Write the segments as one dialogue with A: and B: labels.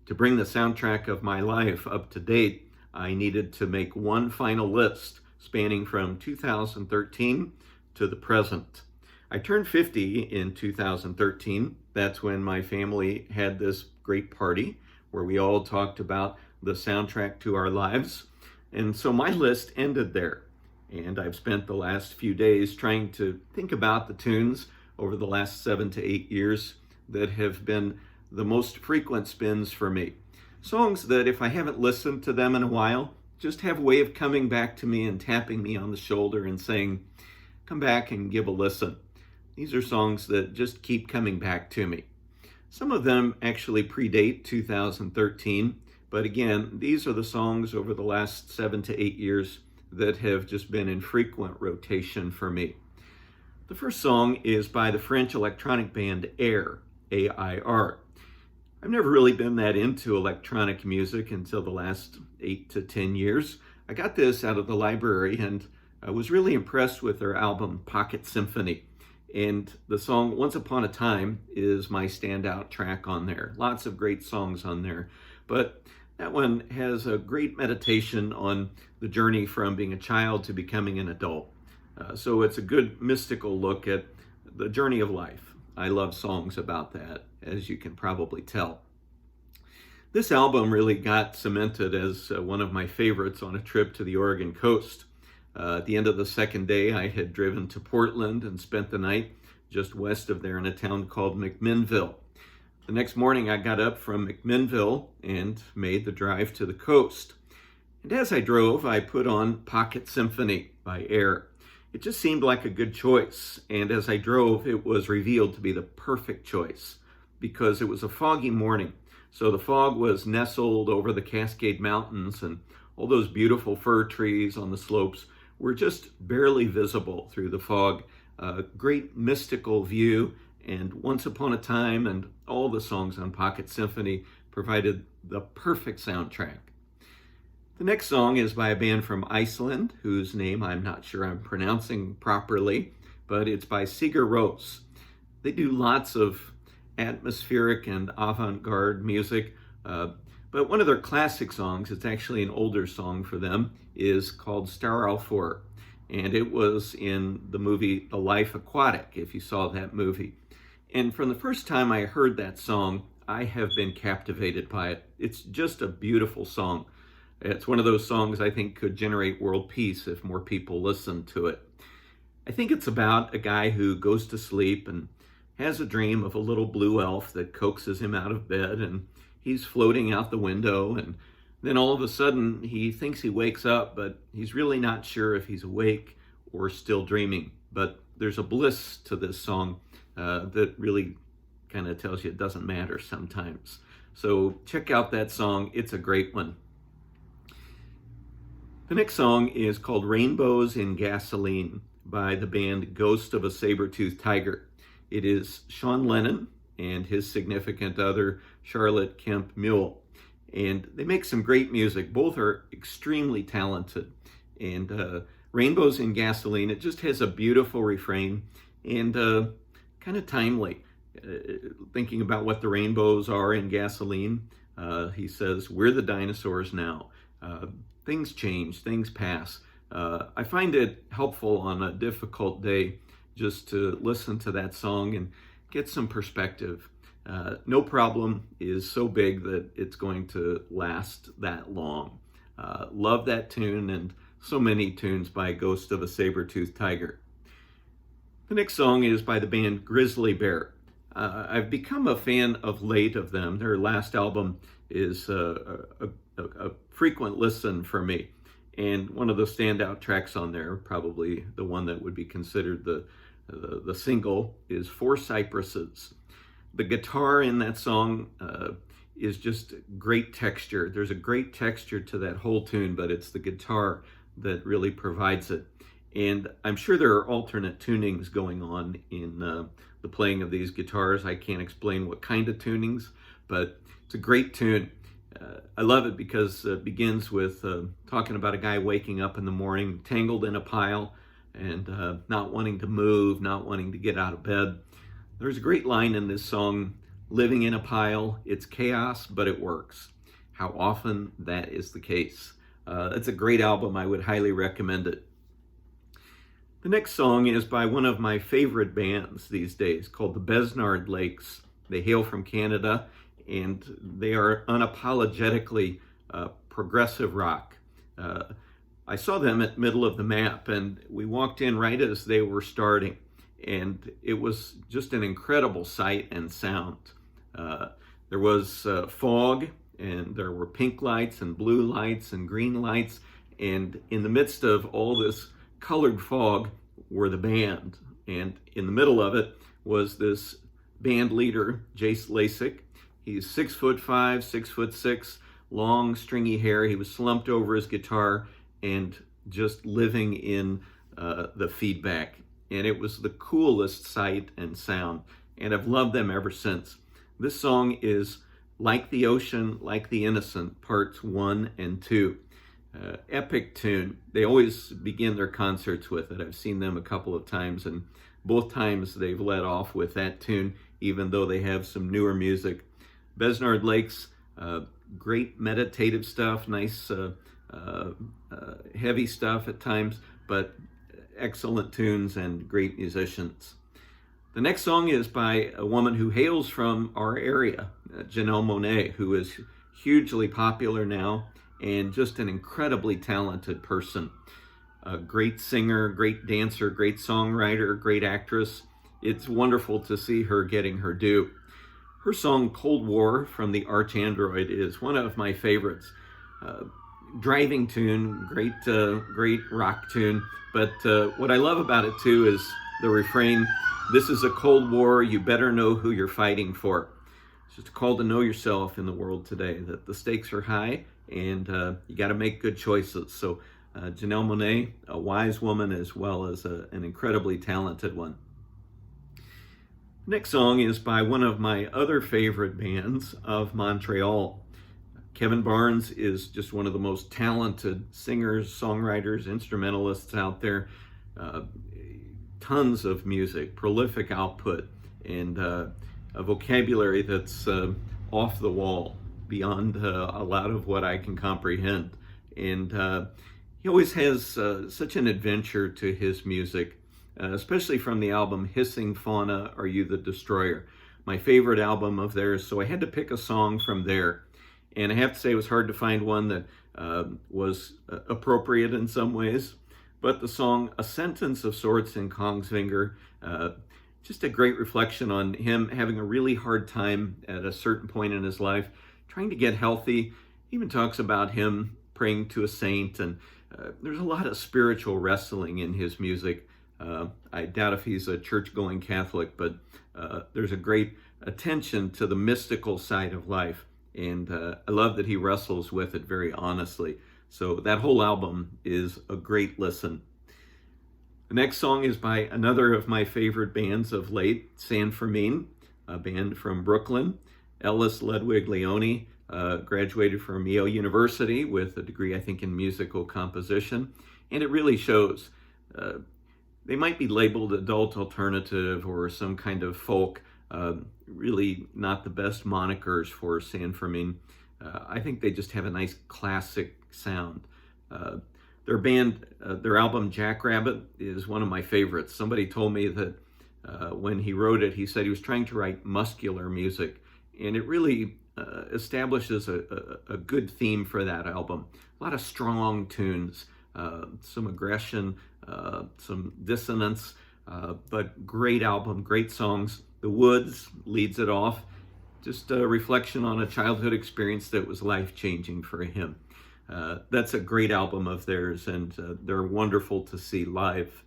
A: To bring the soundtrack of my life up to date, I needed to make one final list spanning from 2013 to the present. I turned 50 in 2013. That's when my family had this great party where we all talked about the soundtrack to our lives. And so my list ended there. And I've spent the last few days trying to think about the tunes over the last 7 to 8 years that have been the most frequent spins for me. Songs that if I haven't listened to them in a while, just have a way of coming back to me and tapping me on the shoulder and saying, come back and give a listen. These are songs that just keep coming back to me. Some of them actually predate 2013, but again, these are the songs over the last 7 to 8 years that have just been in frequent rotation for me. The first song is by the French electronic band Air, A-I-R. I've never really been that into electronic music until the last 8 to 10 years. I got this out of the library and I was really impressed with their album Pocket Symphony. And the song Once Upon a Time is my standout track on there. Lots of great songs on there. But that one has a great meditation on the journey from being a child to becoming an adult. So it's a good mystical look at the journey of life. I love songs about that, as you can probably tell. This album really got cemented as one of my favorites on a trip to the Oregon coast. At the end of the second day, I had driven to Portland and spent the night just west of there in a town called McMinnville. The next morning, I got up from McMinnville and made the drive to the coast. And as I drove, I put on Pocket Symphony by Air. It just seemed like a good choice, and as I drove, it was revealed to be the perfect choice because it was a foggy morning. So the fog was nestled over the Cascade Mountains, and all those beautiful fir trees on the slopes were just barely visible through the fog. A great mystical view, and Once Upon a Time and all the songs on Pocket Symphony provided the perfect soundtrack. The next song is by a band from Iceland, whose name I'm not sure I'm pronouncing properly, but it's by Sigur Rós. They do lots of atmospheric and avant-garde music, but one of their classic songs, it's actually an older song for them, is called Starálfur, and it was in the movie The Life Aquatic, if you saw that movie. And from the first time I heard that song, I have been captivated by it. It's just a beautiful song. It's one of those songs I think could generate world peace if more people listened to it. I think it's about a guy who goes to sleep and has a dream of a little blue elf that coaxes him out of bed, and he's floating out the window, and then all of a sudden he thinks he wakes up, but he's really not sure if he's awake or still dreaming. But there's a bliss to this song that really kind of tells you it doesn't matter sometimes. So check out that song. It's a great one. The next song is called Rainbows in Gasoline by the band Ghost of a Saber-Toothed Tiger. It is Sean Lennon and his significant other, Charlotte Kemp Mule. And they make some great music. Both are extremely talented. And Rainbows in Gasoline, it just has a beautiful refrain and kind of timely. Thinking about what the rainbows are in gasoline, he says, we're the dinosaurs now. Things change, things pass. I find it helpful on a difficult day just to listen to that song and get some perspective. No problem is so big that it's going to last that long. Love that tune and so many tunes by Ghost of a Saber-Toothed Tiger. The next song is by the band Grizzly Bear. I've become a fan of late of them. Their last album is a frequent listen for me. And one of the standout tracks on there, probably the one that would be considered the single, is Four Cypresses. The guitar in that song is just great texture. There's a great texture to that whole tune, but it's the guitar that really provides it. And I'm sure there are alternate tunings going on in the playing of these guitars. I can't explain what kind of tunings, but it's a great tune. I love it because it begins with talking about a guy waking up in the morning, tangled in a pile, and not wanting to move, not wanting to get out of bed. There's a great line in this song, living in a pile. It's chaos, but it works. How often that is the case. It's a great album. I would highly recommend it. The next song is by one of my favorite bands these days called the Besnard Lakes. They hail from Canada, and they are unapologetically progressive rock. I saw them at Middle of the Map, and we walked in right as they were starting, and it was just an incredible sight and sound. There was fog, and there were pink lights and blue lights and green lights, and in the midst of all this colored fog were the band, and in the middle of it was this band leader, Jace Lasik. He's 6'5", 6'6", long stringy hair. He was slumped over his guitar and just living in the feedback, and it was the coolest sight and sound, and I've loved them ever since. This song is Like the Ocean, Like the Innocent, parts 1 and 2. Epic tune. They always begin their concerts with it. I've seen them a couple of times, and both times they've led off with that tune, even though they have some newer music. Besnard Lakes, great meditative stuff, nice heavy stuff at times, but excellent tunes and great musicians. The next song is by a woman who hails from our area, Janelle Monáe, who is hugely popular now and just an incredibly talented person. A great singer, great dancer, great songwriter, great actress. It's wonderful to see her getting her due. Her song Cold War from the Arch Android is one of my favorites. Driving tune, great rock tune, but what I love about it too is the refrain, "This is a cold war, you better know who you're fighting for." It's just a call to know yourself in the world today, that the stakes are high and you got to make good choices. So Janelle Monáe, a wise woman as well as an incredibly talented one. Next song is by one of my other favorite bands of Montreal. Kevin Barnes is just one of the most talented singers, songwriters, instrumentalists out there. Tons of music, prolific output, and a vocabulary that's off the wall, beyond a lot of what I can comprehend. And he always has such an adventure to his music, especially from the album Hissing Fauna, Are You the Destroyer? My favorite album of theirs, so I had to pick a song from there. And I have to say it was hard to find one that was appropriate in some ways. But the song A Sentence of Sorts in Kongsvinger, just a great reflection on him having a really hard time at a certain point in his life, trying to get healthy. He even talks about him praying to a saint, and there's a lot of spiritual wrestling in his music. I doubt if he's a church-going Catholic, but there's a great attention to the mystical side of life. And I love that he wrestles with it very honestly. So that whole album is a great listen. The next song is by another of my favorite bands of late, San Fermin, a band from Brooklyn. Ellis Ludwig Leone graduated from Yale University with a degree, I think, in musical composition. And it really shows. They might be labeled adult alternative or some kind of folk, really not the best monikers for San Fermin. I think they just have a nice classic sound. Their album Jackrabbit is one of my favorites. Somebody told me that when he wrote it, he said he was trying to write muscular music, and it really establishes a good theme for that album. A lot of strong tunes, some aggression, some dissonance, but great album, great songs. The Woods leads it off. Just a reflection on a childhood experience that was life-changing for him. That's a great album of theirs, and they're wonderful to see live.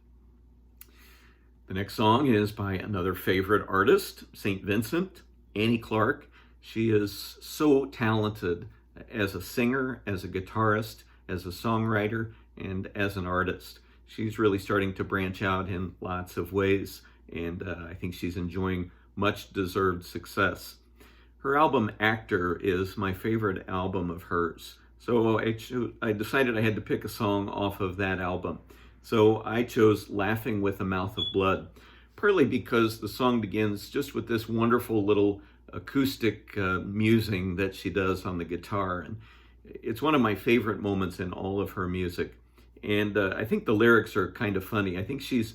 A: The next song is by another favorite artist, St. Vincent, Annie Clark. She is so talented as a singer, as a guitarist, as a songwriter, and as an artist. She's really starting to branch out in lots of ways, and I think she's enjoying much deserved success. Her album Actor is my favorite album of hers. So I decided I had to pick a song off of that album. So I chose Laughing with a Mouth of Blood, partly because the song begins just with this wonderful little acoustic musing that she does on the guitar. And it's one of my favorite moments in all of her music. And I think the lyrics are kind of funny. I think she's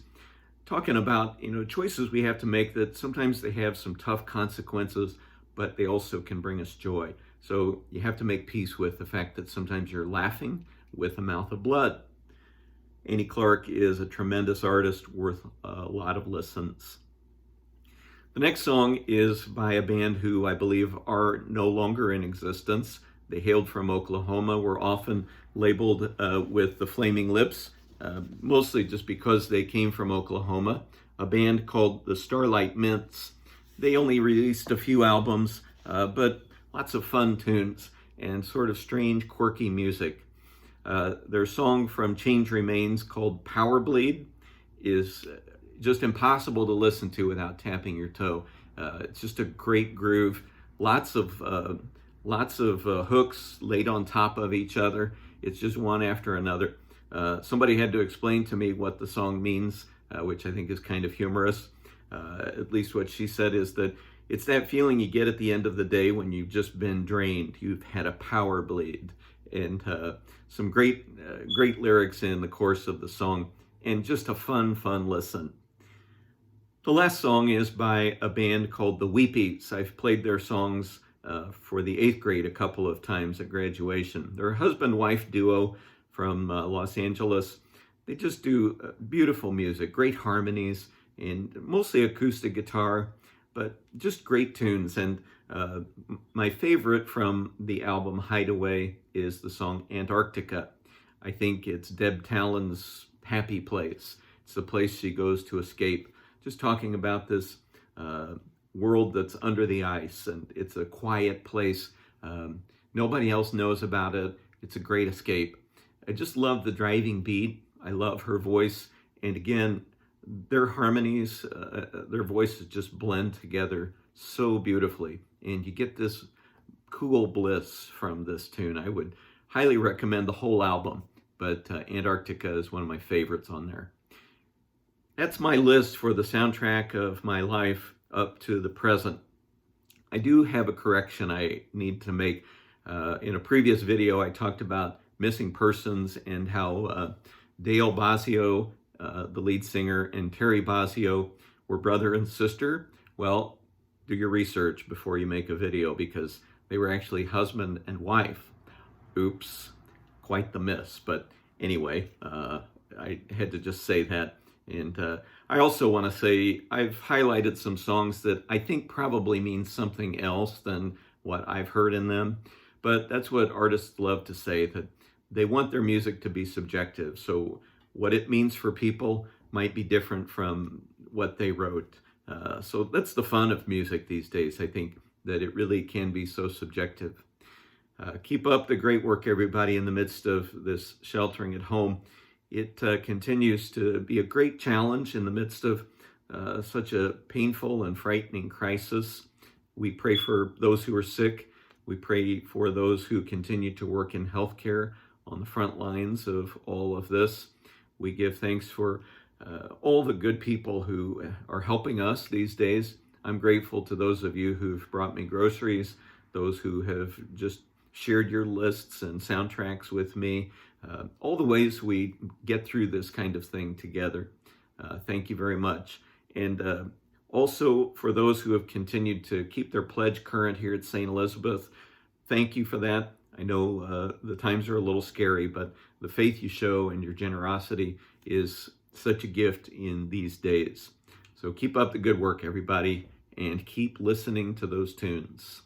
A: talking about, choices we have to make that sometimes they have some tough consequences, but they also can bring us joy. So you have to make peace with the fact that sometimes you're laughing with a mouth of blood. Annie Clark is a tremendous artist worth a lot of listens. The next song is by a band who I believe are no longer in existence. They hailed from Oklahoma, were often labeled with the Flaming Lips, mostly just because they came from Oklahoma. A band called the Starlight Mints. They only released a few albums, but lots of fun tunes and sort of strange, quirky music. Their song from Change Remains called Power Bleed is just impossible to listen to without tapping your toe. It's just a great groove. Lots of hooks laid on top of each other. It's just one after another. Somebody had to explain to me what the song means, which I think is kind of humorous. At least what she said is that it's that feeling you get at the end of the day when you've just been drained. You've had a power bleed. And some great lyrics in the course of the song, and just a fun listen. The last song is by a band called the Weepies. I've played their songs for the 8th grade a couple of times at graduation. They're a husband-wife duo from Los Angeles. They just do beautiful music, great harmonies, and mostly acoustic guitar, but just great tunes. And my favorite from the album Hideaway is the song Antarctica. I think it's Deb Talon's happy place. It's the place she goes to escape. Just talking about this world that's under the ice, and it's a quiet place. Nobody else knows about it. It's a great escape. I just love the driving beat. I love her voice. And again, their harmonies, their voices just blend together so beautifully. And you get this cool bliss from this tune. I would highly recommend the whole album, but Antarctica is one of my favorites on there. That's my list for the soundtrack of my life up to the present. I do have a correction I need to make. In a previous video, I talked about missing persons and how Dale Bozzio, the lead singer, and Terry Bozzio were brother and sister. Well, do your research before you make a video, because they were actually husband and wife. Oops, quite the miss. But anyway, I had to just say that. And I also want to say I've highlighted some songs that I think probably mean something else than what I've heard in them. But that's what artists love to say, that they want their music to be subjective. So what it means for people might be different from what they wrote. So that's the fun of music these days, I think, that it really can be so subjective. Keep up the great work, everybody, in the midst of this sheltering at home. It continues to be a great challenge in the midst of such a painful and frightening crisis. We pray for those who are sick. We pray for those who continue to work in healthcare on the front lines of all of this. We give thanks for all the good people who are helping us these days. I'm grateful to those of you who've brought me groceries, those who have just shared your lists and soundtracks with me, all the ways we get through this kind of thing together. Thank you very much. And also for those who have continued to keep their pledge current here at St. Elizabeth, thank you for that. I know the times are a little scary, but the faith you show and your generosity is such a gift in these days. So keep up the good work, everybody, and keep listening to those tunes.